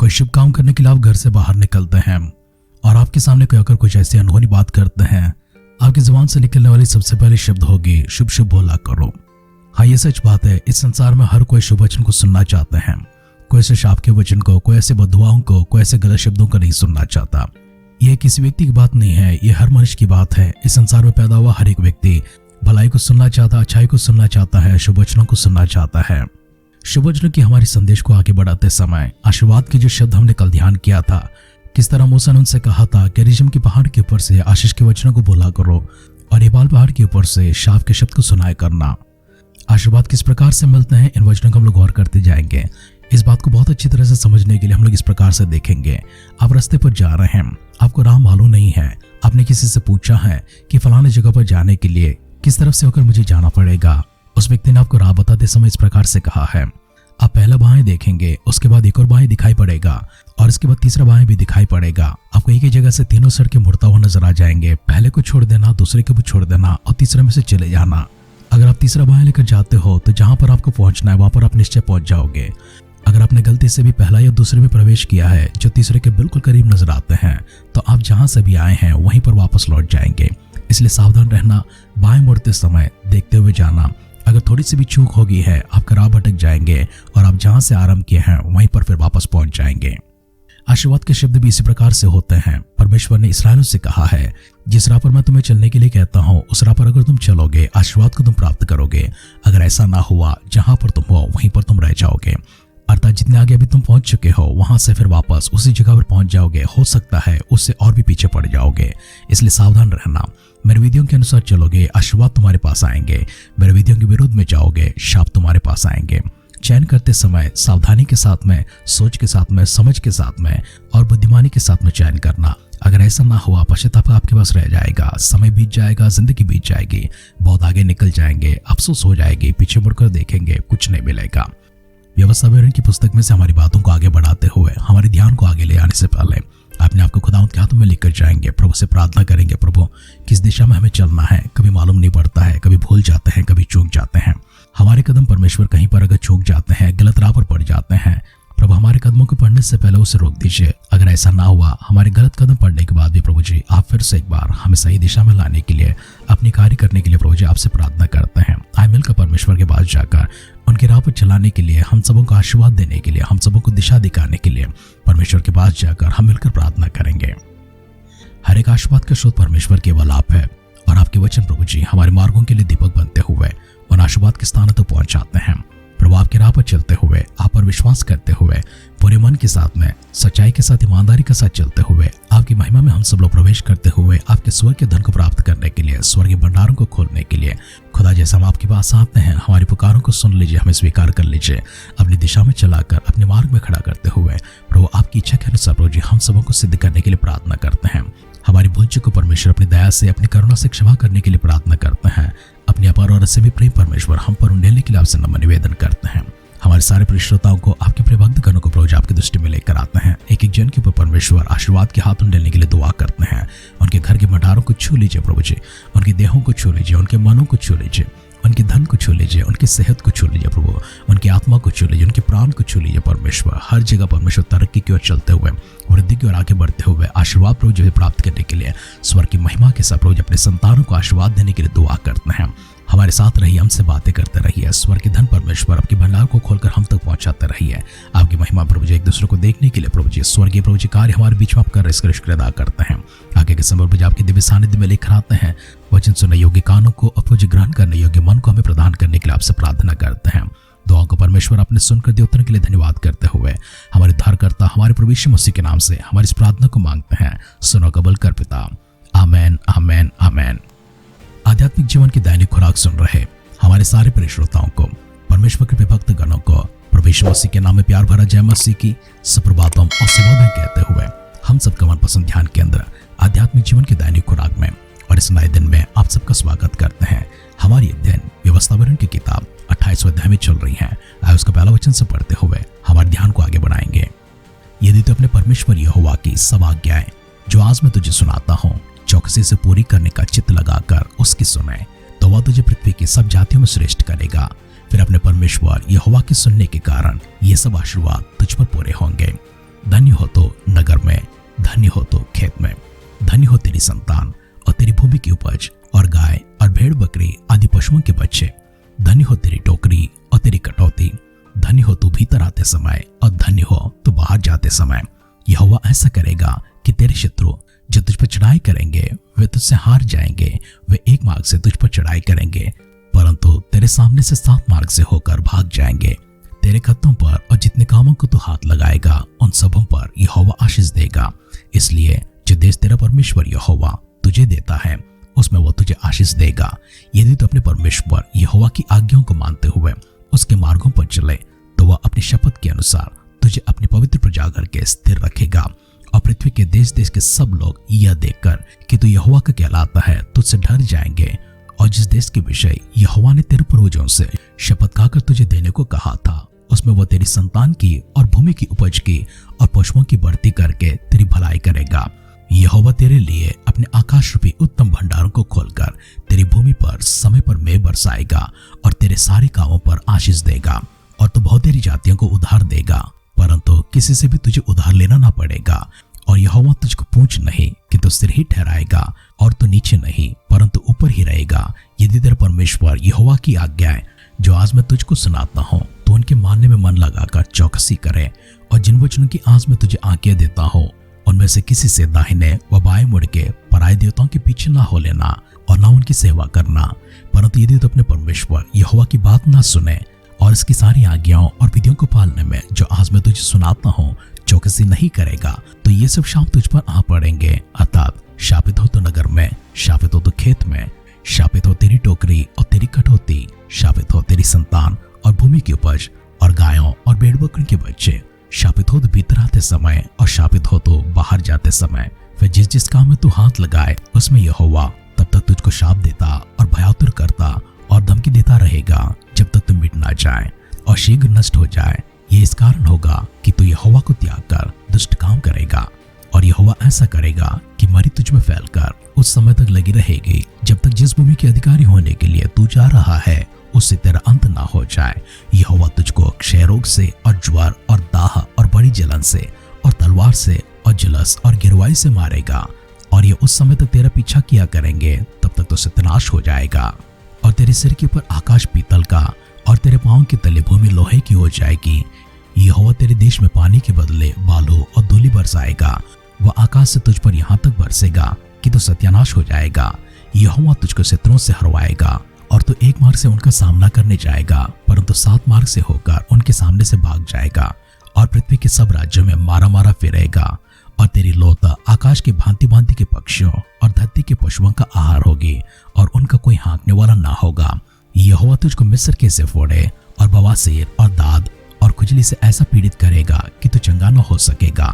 कोई शुभ काम करने के लिए आप घर से बाहर निकलते हैं और आपके सामने कोई आकर कुछ ऐसी अनहोनी बात करते हैं, आपकी जुबान से निकलने वाली सबसे पहले शब्द होगी शुभ शुभ बोला करो। हाँ, ये सच बात है। इस संसार में हर कोई शुभ वचन को सुनना चाहते हैं। कोई ऐसे शाप के वचन को, कोई ऐसे बददुआओं को, कोई ऐसे गलत शब्दों को नहीं सुनना चाहता। यह किसी व्यक्ति की बात नहीं है, ये हर मनुष्य की बात है। इस संसार में पैदा हुआ हर एक व्यक्ति भलाई को सुनना चाहता, अच्छाई को सुनना चाहता है, शुभ वचनों को सुनना चाहता है। शुभ वचनों की हमारे संदेश को आगे बढ़ाते समय आशीर्वाद के जो शब्द हमने कल ध्यान किया था, किस तरह मूसा ने उनसे कहा था कि रिजम की पहाड़ के ऊपर से आशीष के वचनों को बोला करो और एबाल पहाड़ के ऊपर से शाप के शब्द को सुनाया करना। आशीर्वाद किस प्रकार से मिलते हैं, इन वचनों को हम लोग गौर करते जाएंगे। इस बात को बहुत अच्छी तरह से समझने के लिए हम लोग इस प्रकार से देखेंगे। आप रास्ते पर जा रहे हैं, आपको राह मालूम नहीं है, आपने किसी से पूछा है कि फलाने जगह पर जाने के लिए किस तरफ से होकर मुझे जाना पड़ेगा। उस व्यक्ति ने आपको राह बताते समय इस प्रकार से कहा है, आप पहला बाएं देखेंगे, उसके बाद एक और बाएं दिखाई पड़ेगा और इसके बाद तीसरा बाएं भी दिखाई पड़ेगा। आपको एक ही जगह से तीनों सड़कें मुड़ता हुआ नजर आ जाएंगे। पहले को छोड़ देना, दूसरे को भी छोड़ देना और तीसरे में से चले जाना। अगर आप तीसरा बाएं लेकर जाते हो तो जहां पर आपको पहुंचना है वहां पर आप निश्चय पहुंच जाओगे। अगर आपने गलती से भी पहला या दूसरे में प्रवेश किया है जो तीसरे के बिल्कुल करीब नजर आते हैं, तो आप जहां से भी आए हैं वहीं पर वापस लौट जाएंगे। इसलिए सावधान रहना, बाएं मुड़ते समय देखते हुए जाना। अगर थोड़ी सी भी चूक होगी है, आप राह भटक जाएंगे और आप जहां से आरंभ किए हैं वहीं पर फिर वापस पहुंच जाएंगे। आशीर्वाद के शब्द भी इसी प्रकार से होते हैं। परमेश्वर ने इस्राएलियों से कहा है, जिस राह पर मैं तुम्हें चलने के लिए कहता हूं उस राह पर अगर तुम चलोगे आशीर्वाद को तुम प्राप्त करोगे। अगर ऐसा ना हुआ, जहां पर तुम हो वहीं पर तुम रह जाओगे। अर्थात जितने आगे अभी तुम पहुंच चुके हो वहां से फिर वापस उसी जगह पर पहुंच जाओगे। हो सकता है उससे और भी पीछे पड़ जाओगे। इसलिए सावधान रहना। मेरे विधियों के अनुसार चलोगे, आशीर्वाद तुम्हारे पास आएंगे। मेरे विधियों के विरुद्ध में जाओगे, शाप तुम्हारे पास आएंगे। चयन करते समय सावधानी के साथ में, सोच के साथ में, समझ के साथ में और बुद्धिमानी के साथ में चयन करना। अगर ऐसा ना हुआ, पश्चाताप आपके पास रह जाएगा, समय बीत जाएगा, जिंदगी बीत जाएगी, बहुत आगे निकल जाएंगे, अफसोस हो जाएगी, पीछे मुड़कर देखेंगे, कुछ नहीं मिलेगा। व्यवस्था विवरण की पुस्तक में से हमारी बातों को आगे बढ़ाते हुए हमारे ध्यान को आगे ले आने से पहले अपने आप को खुदावंद के हाथों में लेकर जाएंगे। प्रभु से प्रार्थना करेंगे, प्रभु किस दिशा में हमें चलना है। कभी मालूम नहीं पड़ता है, कभी भूल जाते हैं, कभी चूक जाते हैं। हमारे कदम परमेश्वर कहीं पर अगर चूक जाते हैं, गलत राह पर पड़ जाते हैं, प्रभु हमारे कदमों को पढ़ने से पहले उसे रोक दीजिए। अगर ऐसा ना हुआ, हमारे गलत कदम पड़ने के बाद भी प्रभु जी आप फिर से एक बार हमें सही दिशा में लाने के लिए, अपनी कार्य करने के लिए प्रभु जी आपसे प्रार्थना करते हैं। आए मिलकर परमेश्वर के पास जाकर उनकी राह पर चलाने के लिए, हम सबों को आशीर्वाद देने के लिए, हम सबों को दिशा दिखाने के लिए परमेश्वर के पास जाकर हम मिलकर प्रार्थना करेंगे। हर एक आशीर्वाद का स्रोत परमेश्वर केवल आप है और आपके वचन प्रभु जी हमारे मार्गों के लिए दीपक बनते हुए उन आशीर्वाद के स्थानों तक पहुंचाते हैं। प्रभु आपके राह पर चलते हुए, आप पर विश्वास करते हुए, पूरे मन के साथ में, सच्चाई के साथ, ईमानदारी के साथ चलते हुए, आपकी महिमा में हम सब लोग प्रवेश करते हुए आपके स्वर्ग के धन को प्राप्त करने के लिए, स्वर्गीय भंडारों को खोलने के लिए, खुदा जैसे हम आपके पास आते हैं, हमारी पुकारों को सुन लीजिए, हमें स्वीकार कर लीजिए। अपनी दिशा में चलाकर अपने मार्ग में खड़ा करते हुए प्रभु आपकी इच्छा के अनुसार प्रभु जी हम सबों को सिद्ध करने के लिए प्रार्थना करते हैं। हमारी भूल चूक को परमेश्वर अपनी दया से, अपनी करुणा से क्षमा करने के लिए प्रार्थना करते हैं। अपनी अपार और से भी प्रेम परमेश्वर हम पर उंडेलने के लिए आपसे नम्र निवेदन करते हैं। हमारे सारे प्रिय श्रोताओं को, आपके प्रिय भक्तगणों को प्रभु जी आपकी दृष्टि में लेकर आते हैं। एक एक जन के ऊपर परमेश्वर आशीर्वाद के हाथ उंडेलने के लिए दुआ करते हैं। उनके घर के भंडारों को छू लीजिए प्रभु जी, उनकी देहों को छू लीजिए, उनके मनों को छू लीजिए, उनके धन को छू लीजिए, उनकी सेहत को छू लीजिए प्रभु, उनकी आत्मा को छू लीजिए, उनके प्राण को छू लीजिए परमेश्वर। हर जगह परमेश्वर तरक्की की ओर चलते हुए, वृद्धि की ओर आगे बढ़ते हुए आशीर्वाद प्रभु जी प्राप्त करने के लिए स्वर्ग की महिमा के साथ प्रभु जी अपने संतानों को आशीर्वाद देने के लिए दुआ करते हैं। हमारे साथ रहिए, हमसे बातें करते रहिए। स्वर्ग के धन परमेश्वर आपके भंडार को खोलकर हम तक पहुंचाते रहिए। आपकी महिमा प्रभु जी एक दूसरे को देखने के लिए प्रभु जी स्वर्गीय प्रभु जी कार्य हमारे बीच में आप कर इसका शुक्र अदा करते हैं। आगे के समय प्रभु जी आपके दिव्य सानिध्य में लेकर आते हैं। वचन सुनने योग्य कानों को, प्रभु जी ग्रहण करने योग्य मन को हमें प्रदान करने के लिए आपसे प्रार्थना करते हैं। दुआओं को परमेश्वर आपने सुनकर दिए उत्तर के लिए धन्यवाद करते हुए हमारे उद्धारकर्ता हमारे प्रभु यीशु मसीह के नाम से हमारी इस प्रार्थना को मांगते हैं। सुनो कबूल कर पिता। आमेन, आमेन, आमेन। आध्यात्मिक जीवन की दैनिक खुराक सुन रहे हमारे सारे प्रिय श्रोताओं को, परमेश्वर के भक्त गणों को प्रभु यीशु मसीह के नाम में प्यार भरा जय मसीह की सुप्रभातम और शुभोदय कहते हुए हम सबका मनपसंद ध्यान केंद्र आध्यात्मिक जीवन की दैनिक खुराक में और इस नए दिन में आप सबका स्वागत करते हैं। हमारी अध्ययन व्यवस्था विवरण की किताब 28वें अध्याय में चल रही है। आइए उसका पहला वचन से पढ़ते हुए हमारे ध्यान को आगे बढ़ाएंगे। यदि तो अपने परमेश्वर यहोवा की सब आज्ञाएं जो आज मैं तुझे सुनाता हूँ चौकसी से पूरी करने का चित्त लगाकर उसकी सुने, तो वह तुझे पृथ्वी की सब जातियों में श्रेष्ठ करेगा। फिर अपने परमेश्वर यहोवा के सुनने के कारण ये सब आशीर्वाद तुझ पर पूरे होंगे। धन्य तेरी संतान और तेरी भूमि की उपज और गाय और भेड़ बकरी आदि पशुओं के बच्चे। धन्य हो तेरी टोकरी और तेरी कटौती। धन्य हो तू भीतर आते समय और धन्य हो तू बाहर जाते समय। यहोवा ऐसा करेगा कि तेरे शत्रु जो तुझ पर चढ़ाई करेंगे वे तुझसे हार जाएंगे। वे एक मार्ग से तुझ पर चढ़ाई करेंगे परंतु तेरे सामने से 7 मार्ग से होकर भाग जाएंगे। तेरे खत्तों पर और जितने कामों को तू हाथ लगाएगा उन सबों पर यहोवा आशीष देगा। इसलिए जो देश तेरा परमेश्वर यहोवा तुझे देता है उसमें वो तुझे आशीष देगा। यदि तू अपने परमेश्वर यहोवा की आज्ञाओं को मानते हुए उसके मार्गों पर चले तो वह अपनी शपथ के अनुसार तुझे अपने पवित्र प्रजा करके स्थिर रखेगा। और पृथ्वी के देश देश के सब लोग यह देखकर कि तू यहोवा का कहलाता है तुझसे डर जाएंगे। और जिस देश के विषय यहोवा ने तेरे पूर्वजों से शपथ खाकर तुझे देने को कहा था उसमें वह तेरी संतान की और भूमि की उपज की और पशुओं की बढ़ती करके तेरी भलाई करेगा। यहोवा तेरे लिए अपने आकाश रूपी उत्तम भंडारों को खोलकर तेरी भूमि पर समय पर मेघ बरसाएगा और तेरे सारे कामों पर आशीष देगा। और तू बहुत तेरी जातियों को उधार देगा परंतु किसी से भी तुझे उधार लेना ना पड़ेगा। और यहोवा तुझको पूंछ नहीं कि तू सिर ही ठहराएगा और तू नीचे नहीं परंतु ऊपर ही रहेगा। यदि तेरा परमेश्वर यहोवा की आज्ञाएं जो आज मैं तुझको सुनाता हूँ तो उनके मानने में मन लगाकर चौकसी करे। और जिन वचनों की आज मैं तुझे आज्ञा देता हूँ उनमें से किसी से दाहिने व बाएं मुड़ के पराये देवताओं के पीछे ना हो लेना और ना उनकी सेवा करना। परंतु यदि तू अपने परमेश्वर यहोवा की बात ना सुने और इसकी सारी आज्ञाओं और विधियों को पालने में जो आज मैं तुझे सुनाता हूँ चौकसी नहीं करेगा तो ये सब शाप तुझ पर आ पड़ेंगे। अर्थात शापित हो तो नगर में, शापित हो तो खेत में, शापित हो तेरी टोकरी और तेरी कटौती, शापित हो तेरी संतान और भूमि की उपज और गायों और भेड़ बकरी के बच्चे। शापित हो तो भीतर आते समय और शापित हो तो बाहर जाते समय। फिर जिस जिस काम में तू हाथ लगाए उसमें यहोवा तब तक तुझको शाप देता और भयातुर करता और धमकी देता रहेगा जब तक तू मिट ना जाए और शीघ्र नष्ट हो जाए। ये इस कारण होगा कि तू यहोवा को त्याग कर दुष्ट काम करेगा। और यहोवा ऐसा करेगा कि मरी तुझ में फैलकर उस समय तक लगी रहेगी जब तक जिस भूमि के अधिकारी होने के लिए तू जा रहा है उससे तेरा अंत ना हो जाए। यहोवा तुझको क्षय रोग से और ज्वर और दाह और बड़ी जलन से और तलवार से और जुलस और गिरवाई से मारेगा। और ये उस समय तक तेरा पीछा किया करेंगे तब तक तो सत्यानाश हो जाएगा। और तेरे सिर के ऊपर आकाश पीतल का और तेरे पांव के तले भूमि लोहे की हो जाएगी। यहोवा तेरे देश में पानी के बदले बालू और धूलि बरसाएगा। वह आकाश से तुझ पर यहाँ तक बरसेगा कि तू सत्यानाश हो जाएगा। यहोवा तुझको शत्रुओं से हरवाएगा और तू एक मार्ग से उनका सामना करने जाएगा परंतु 7 मार्ग से होकर उनके सामने से भाग जाएगा। और पृथ्वी के सब राज्यों में मारा मारा फिरेगा। और तेरी लौत आकाश के भांति भांति के पक्षियों और धरती के पशुओं का आहार होगी और उनका कोई हाँकने वाला ना होगा। यहोवा तुझको मिस्र के से फोड़े और बवासीर और दाद और खुजली से ऐसा पीड़ित करेगा कि तू चंगा न हो सकेगा।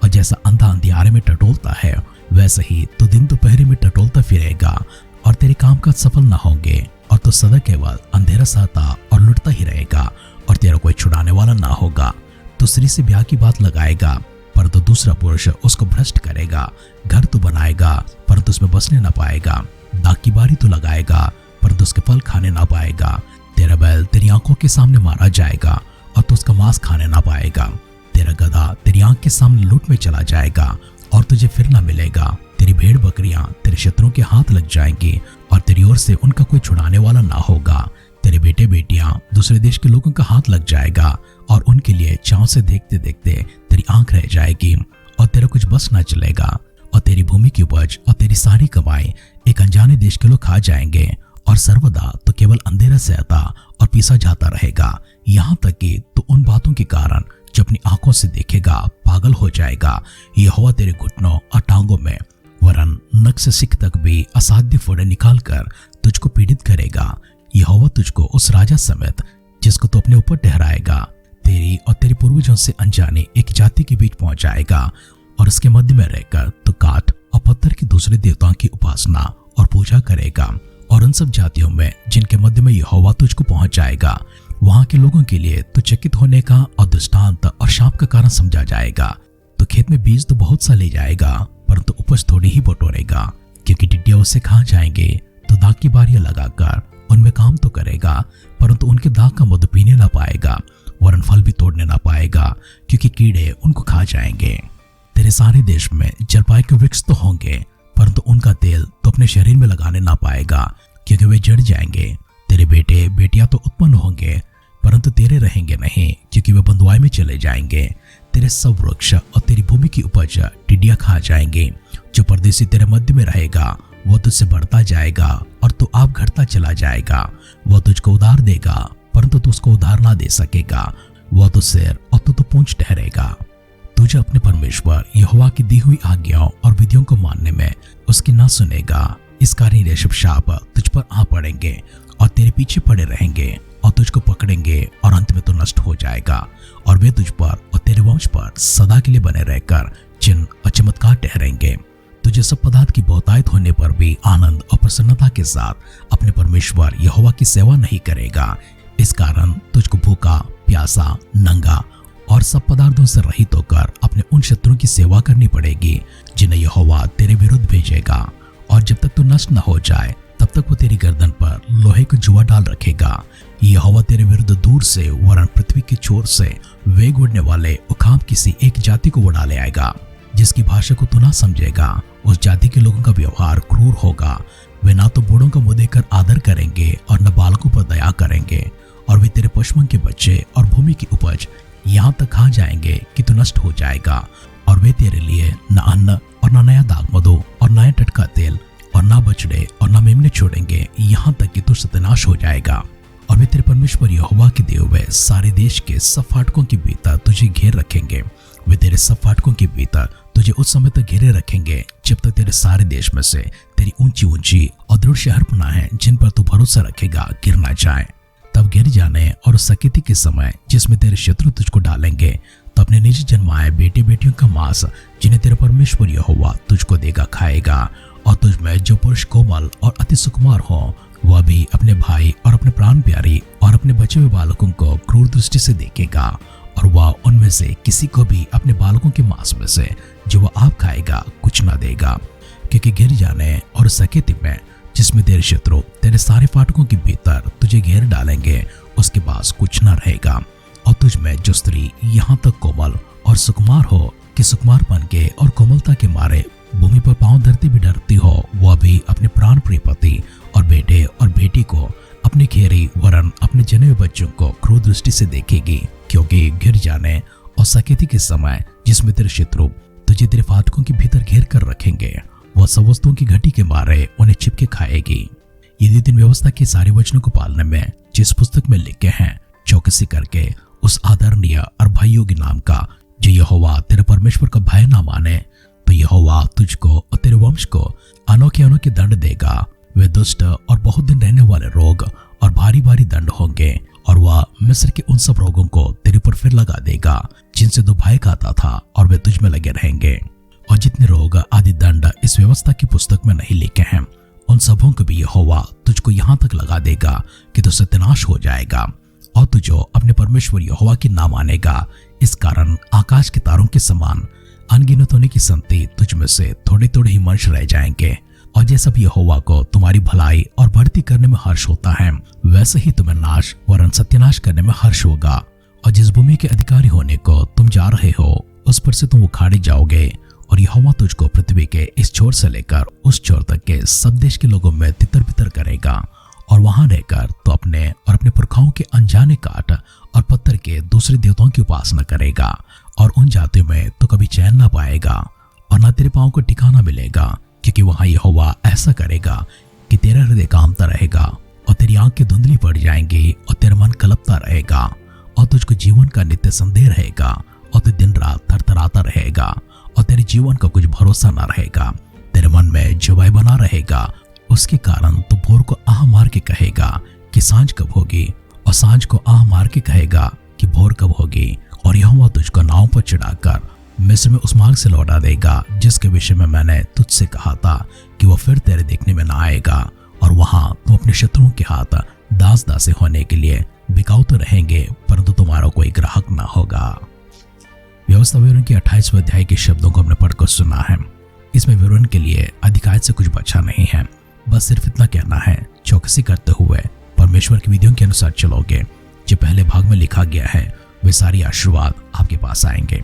और जैसा अंधा अंधियारे में टटोलता है वैसे ही तू दिन दोपहर में टटोलता फिरेगा। और तेरे काम काज सफल न होंगे और तू सदा केवल अंधेरा सहता और लुटता ही रहेगा और तेरा कोई छुड़ाने वाला ना होगा। तू स्त्री से ब्याह की बात लगाएगा परंतु दूसरा पुरुष उसको भ्रष्ट करेगा। घर तो बनाएगा परंतु उसमें बसने न पाएगा। दाख की बारी तो लगाएगा परंतु उसके फल खाने ना पाएगा। तेरा बैल तेरी आंखों के सामने मारा जाएगा और तू उसका मांस खाने ना पाएगा। तेरा गधा तेरी आंख के सामने लूट में चला जाएगा और तुझे फिर ना मिलेगा। तेरी भेड़ बकरियां तेरे शत्रुओं के हाथ लग जाएंगी और तेरी ओर से उनका कोई छुड़ाने वाला ना होगा। तेरे बेटे बेटियां दूसरे देश के लोगों का हाथ लग जाएगा और उनके लिए चाव से देखते देखते तेरी आंख रह जाएगी और तेरा कुछ बस ना चलेगा। और तेरी भूमि की उपज और तेरी सारी कमाई एक अनजाने देश के लोग खा जाएंगे और सर्वदा तो केवल अंधेरा सहता और पीसा जाता रहेगा। यहाँ तक कि तो उन बातों के कारण जो अपनी आंखों से देखेगा पागल हो जाएगा। यहोवा तेरे घुटनों और टांगों में वरन नख से सिक तक भी असाध्य फोड़े निकाल कर तुझको पीड़ित करेगा। यहोवा तुझको उस राजा समेत जिसको तू अपने ऊपर ठहराएगा तेरी और तेरे पूर्वजों से अनजाने एक जाति के बीच पहुंचाएगा और उसके मध्य में रहकर तू काठ और पत्थर के दूसरे देवताओं की उपासना और पूजा करेगा। और उन सब जातियों में जिनके मध्य में यहोवा तुझको पहुंचाएगा वहां के लोगों के लिए तो चकित होने का और दृष्टांत और शाप का कारण समझा जाएगा। तो खेत में बीज तो बहुत सा ले जाएगा परंतु उपज थोड़ी ही बटोरेगा क्योंकि टिड्डियां उसे खा जाएंगे। तो दाग की बारियां लगाकर उनमें काम तो करेगा परंतु उनके दाग का मधु पीने ना पाएगा वरन फल भी तोड़ने ना पाएगा क्योंकि कीड़े उनको खा जाएंगे। तेरे सारे देश में जलपाई के वृक्ष तो होंगे परंतु उनका तेल तो अपने शरीर में लगाने ना पाएगा, क्योंकि वे जड़ जाएंगे। तेरे बेटे बेटियां तो उत्पन्न होंगे, परंतु तेरे रहेंगे नहीं, क्योंकि वे बंधुआई में चले जाएंगे। तेरे सब वृक्ष और तेरी भूमि की उपज टिड्डियां खा जाएंगे। जो परदेशी तेरे मध्य में रहेगा वो तुझसे बढ़ता जाएगा और तू आप घटता चला जाएगा। वो तुझको उधार देगा, परंतु तू उसको उधार ना दे सकेगा। वो तो सिर और तू तो पूंछ ठहरेगा। तुझे अपने परमेश्वर यहोवा की दी हुई आज्ञाओं और विधियों को मानने में उसकी ना सुनेगा, इस कारण ये सब शाप तुझ पर आ पड़ेंगे और तेरे पीछे पड़े रहेंगे और तुझको पकड़ेंगे और अंत में तो नष्ट हो जाएगा। और वे तुझ पर और तेरे वंश पर सदा के लिए बने रहकर चिन्ह और चमत्कार ठहरेंगे। तुझे सब पदार्थ की बहुतायत होने पर भी आनंद और प्रसन्नता के साथ अपने परमेश्वर यहोवा की सेवा नहीं करेगा। इस कारण तुझको भूखा, प्यासा, नंगा और सब पदार्थों से रहित होकर अपने उन शत्रुओं की सेवा करनी पड़ेगी जिन्हें यहोवा तेरे विरुद्ध भेजेगा। और जब तक तू नष्ट न हो जाए तब तक वो तेरी गर्दन पर लोहे को जुआ डाल रखेगा। यहोवा तेरे विरुद्ध दूर से वरन पृथ्वी की छोर से वेग उड़ने वाले उखाम किसी एक जाति को उड़ा ले आएगा, जिसकी भाषा को तू ना समझेगा। उस जाति के लोगों का व्यवहार क्रूर होगा। वे ना तो बूढ़ों का मुंह देखकर आदर करेंगे और न बालकों पर दया करेंगे। और वे तेरे पशुओं के बच्चे और भूमि की उपज यहाँ तक खा जाएंगे कि तू नष्ट हो जाएगा। और वे तेरे लिए न अन्न और न नया दाग मधु और नया टटका तेल और ना बछड़े और ना मेमने छोड़ेंगे, यहाँ तक कि तू सत्यानाश हो जाएगा। और वे तेरे परमेश्वर यहोवा के दिए हुए सारे देश के सब फाटकों के भीतर तुझे घेर रखेंगे। वे तेरे सब फाटकों के भीतर तुझे उस समय तक घेरे रखेंगे जब तक तेरे सारे देश में से तेरी ऊंची ऊंची और दृढ़ शहरपनाह है जिन पर तू भरोसा रखेगा गिर ना जाए। तब गिर जाने और उस सकेती के समय जिसमें तेरे शत्रु तुझको डालेंगे, तो अपने निज जन्माए बेटे बेटियों का मांस जिन्हें तेरे परमेश्वर यहोवा तुझको देगा खाएगा। और तुझ में जो पुरुष कोमल और अति सुकुमार हो वह भी अपने भाई और अपने प्राण प्यारी और अपने बचे हुए बालकों को क्रूर दृष्टि से देखेगा। और वह उनमें से किसी को भी अपने बालकों के मांस में से जो वह आप खाएगा कुछ न देगा। क्योंकि गिर जाने और सकेती में जिसमें तेरे शत्रु तेरे सारे फाटकों के भीतर तुझे घेर डालेंगे, उसके पास कुछ न रहेगा। और तुझ में जो स्त्री यहाँ तक कोमल और सुकुमार हो कि सुकुमारपन के और कोमलता के मारे भूमि पर पांव धरती भी डरती हो, वह भी अपने प्राण प्रिय पति और बेटे और बेटी को अपने घेरी वरन अपने जने हुए बच्चों को क्रूर दृष्टि से देखेगी। क्योंकि गिर जाने और सकेती के समय जिसमें तेरे शत्रु तुझे तेरे फाटकों के भीतर घेर कर रखेंगे, वह सब वस्तुओं की घटी के मारे उन्हें चिपके खाएगी। यदि दिन व्यवस्था के सारे वचनों को पालने में जिस पुस्तक में लिखे हैं चौकसी करके उस आदरणीय और भययोग्य नाम का जो यहोवा तेरे परमेश्वर का भय ना माने, तो यहोवा तुझको और तेरे वंश को अनोखे अनोखे दंड देगा। वे दुष्ट और बहुत दिन रहने वाले रोग और भारी भारी दंड होंगे। और वह मिस्र के उन सब रोगों को तेरे पर फिर लगा देगा जिनसे तू भय खाता था, और वे तुझ में लगे रहेंगे। और जितने रोग आदि दंड इस व्यवस्था की पुस्तक में नहीं लिखे हैं, उन सबों को भी यहोवा तुझको यहाँ तक लगा देगा कि तू सत्यानाश हो जाएगा। और तू जो अपने परमेश्वर यहोवा की ना मानेगा, इस कारण आकाश के तारों के समान अनगिनत होने की संति तुझ में से थोड़े थोड़े ही मनुष्य रह जाएंगे। और जैसा भी यहोवा को तुम्हारी भलाई और बढ़ती करने में हर्ष होता है, वैसे ही तुम्हें नाश वरन सत्यानाश करने में हर्ष होगा। और जिस भूमि के अधिकारी होने को तुम जा रहे हो, उस पर से तुम उखाड़े जाओगे। और यहोवा तुझको पृथ्वी के इस छोर से लेकर उस छोर तक के सब देश के लोगों में तितर बितर करेगा। और वहां रहकर तो अपने और अपने पुरखाओं के अनजाने काट और पत्थर के दूसरे देवताओं की उपासना करेगा। और उन जातियों में तो कभी चैन ना पाएगा और ना तेरे पांव को ठिकाना मिलेगा, क्योंकि वहां यहोवा ऐसा करेगा कि तेरा हृदय कांपता रहेगा और तेरी आंखें धुंधली पड़ जाएंगी और तेरा मन कलपता रहेगा। और तुझको जीवन का नित्य संदेह रहेगा और तू दिन रात थरथराता रहेगा और तेरे जीवन का कुछ भरोसा ना रहेगा। तेरे मन में जो भय बना रहेगा, उसके कारण तू भोर को आह मार के कहेगा कि सांझ कब होगी, और सांझ को आह मार के कहेगा कि भोर कब होगी। और यहोवा तुझको नाव पर चढ़ाकर मिस्र में उस मार्ग से लौटा देगा जिसके विषय में मैंने तुझसे कहा था कि वह फिर तेरे देखने में न आएगा। और वहां तुम अपने शत्रुओं के हाथ दास दासे होने के लिए बिकाऊ तो रहेंगे, परंतु तुम्हारा कोई ग्राहक ना होगा। व्यवस्था विवरण के 28वें अध्याय के शब्दों को हमने पढ़कर सुना है। इसमें विवरण के लिए अधिकायत से कुछ बचा नहीं है, बस सिर्फ इतना कहना है, चौकसी करते हुए परमेश्वर की विधियों के अनुसार चलोगे। जो पहले भाग में लिखा गया है वे सारी आशीर्वाद आपके पास आएंगे।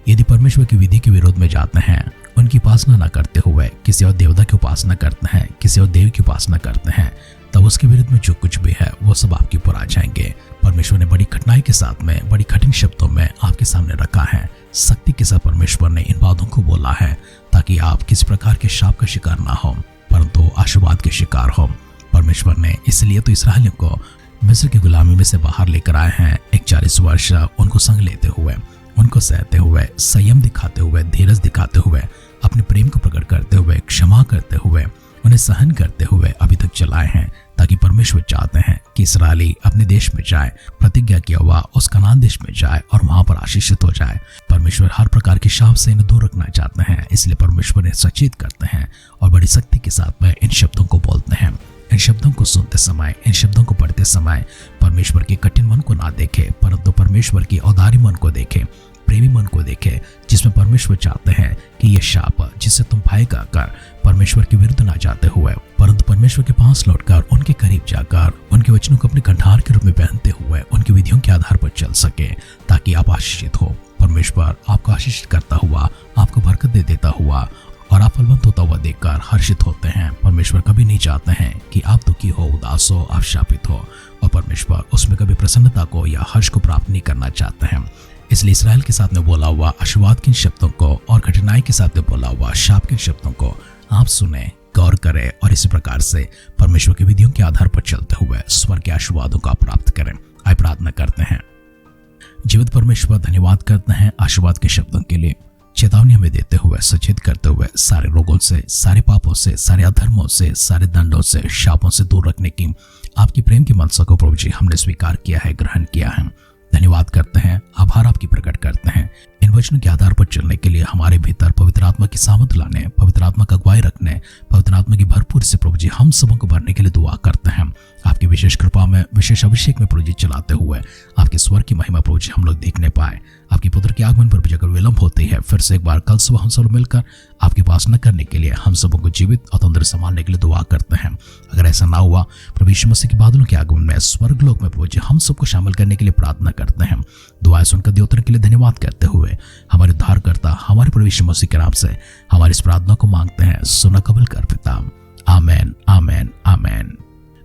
यदि परमेश्वर की विधि के विरोध में जाते हैं, उनकी की उपासना न करते हुए किसी और देवता की उपासना करते हैं, किसी और देव की उपासना करते हैं, तब उसके विरुद्ध में जो कुछ भी है वो सब आपके ऊपर आ जाएंगे। परमेश्वर ने बड़ी कठिनाई के साथ में, बड़ी कठिन शब्दों में आपके सामने रखा है। सख्ती के साथ परमेश्वर ने इन बातों को बोला है ताकि आप किसी प्रकार के शाप का शिकार ना हो, परंतु आशीर्वाद के शिकार हो। परमेश्वर ने इसलिए तो इस्राएलियों को मिस्र की गुलामी में से बाहर लेकर आए हैं। 41 वर्ष उनको संग लेते हुए, उनको सहते हुए, संयम दिखाते हुए, धीरज दिखाते हुए, अपने प्रेम को प्रकट करते हुए, क्षमा करते हुए, उन्हें सहन करते हुए अभी तक चलाए हैं, ताकि परमेश्वर चाहते हैं कि इस्राएली अपने देश में जाए, प्रतिज्ञा किया हुआ उस कनान देश में जाए और वहां पर आशीषित हो जाए। परमेश्वर हर प्रकार के शाप से इन्हें दूर रखना चाहते हैं, इसलिए परमेश्वर इन्हें सचेत करते हैं और बड़ी सख्ती के साथ में इन शब्दों को बोलते हैं। इन शब्दों को सुनते समय, इन शब्दों को पढ़ते समय परमेश्वर के कठिन मन को ना देखे, परंतु परमेश्वर की औदारी मन को देखे, प्रेमी मन को देखे, जिसमें परमेश्वर चाहते हैं कि यह शाप जिसे तुम भय कर परमेश्वर के विरुद्ध ना जाते हुए, परंतु परमेश्वर के पास लौटकर उनके करीब जाकर उनके वचनों को अपने कंठार के रूप में पहनते हुए उनकी विधियों के आधार पर चल सके, ताकि आप आशीषित हो। परमेश्वर आपको आशीषित करता हुआ, आपको बरकत दे देता हुआ और आप फलवंत होता हुआ देखकर हर्षित होते हैं। परमेश्वर कभी नहीं चाहते हैं कि आप दुखी हो, उदास हो, आप शापित हो, और परमेश्वर उसमें कभी प्रसन्नता को या हर्ष को प्राप्त नहीं करना चाहते हैं। इसलिए इस्राएल के साथ में बोला हुआ आशीर्वाद के शब्दों को और कठिनाई के साथ में बोला हुआ शाप के शब्दों को आप सुने, गौर करें और इसी प्रकार से परमेश्वर की विधियों के आधार पर चलते हुए स्वर्ग के आशीर्वादों को प्राप्त करें। आइए प्रार्थना करते हैं। जीवित परमेश्वर, धन्यवाद करते हैं आशीर्वाद के शब्दों के लिए, चेतावनी हमें देते हुए, सचेत करते हुए, सारे रोगों से, सारे पापों से, सारे अधर्मों से, सारे दंडों से, शापों से दूर रखने की आपकी प्रेम की मनसा को प्रभु जी हमने स्वीकार किया है, ग्रहण किया है। धन्यवाद करते हैं, आभार आपकी प्रकट करते हैं। इन वचनों के आधार पर चलने के लिए हमारे भीतर पवित्र आत्मा की सामर्थ लाने, पवित्र आत्मा का अगुवाई रखने, पवित्र आत्मा की भरपूर से प्रभु जी हम सबों को भरने के लिए दुआ करते हैं। आपकी विशेष कृपा में, विशेष अभिषेक में प्रभु जी चलाते हुए आपके स्वर की महिमा प्रभु जी हम लोग देखने पाए। आपके पुत्र के आगमन पर भी अगर विलंब होती है, फिर से एक बार कल सुबह हम सब मिलकर आपकी उपासना करने के लिए हम सबों को जीवित और तंदुरुस्त संभालने के लिए दुआ करते हैं। अगर ऐसा ना हुआ, प्रभु यीशु मसीह के बादलों के आगमन में स्वर्ग लोक में प्रभु जी हम सबको शामिल करने के लिए प्रार्थना करते हैं। दुआएं सुनकर दियोतर के लिए धन्यवाद करते हुए हमारे उद्धारकर्ता, हमारे प्रभु यीशु मसीह के नाम से हमारी इस प्रार्थना को मांगते हैं। सुना कबूल कर पिता, आमेन, आमेन, आमेन।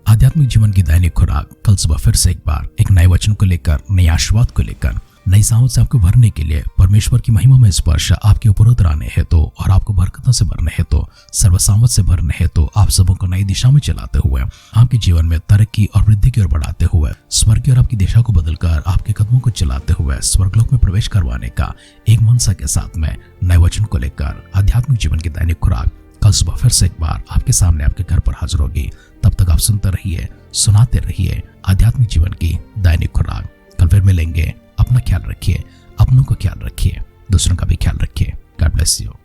आध्यात्मिक जीवन की दैनिक खुराक कल सुबह फिर से एक बार एक नए वचन को लेकर, नए आशीर्वाद को लेकर, नई सामर्थ से आपको भरने के लिए, परमेश्वर की महिमा में स्पर्श आपके ऊपर उतराने हेतु और आपको बरकतों से भरने हेतु, सर्वसामर्थ से भरने हेतु, आप सबों को नई दिशा में चलाते हुए, आपके जीवन में तरक्की और वृद्धि की ओर बढ़ाते हुए, स्वर्ग की ओर आपकी दिशा को बदलकर आपके कदमों को चलाते हुए स्वर्गलोक में प्रवेश करवाने का एक मनसा के साथ में नए वचन को लेकर आध्यात्मिक जीवन की दैनिक खुराक कल सुबह फिर से एक बार आपके सामने, आपके घर पर हाजिर होगी। तब तक आप सुनते रहिए, सुनाते रहिए आध्यात्मिक जीवन की दैनिक खुराक। कल फिर मिलेंगे। अपना ख्याल रखिए, अपनों का ख्याल रखिए, दूसरों का भी ख्याल रखिए। God bless you.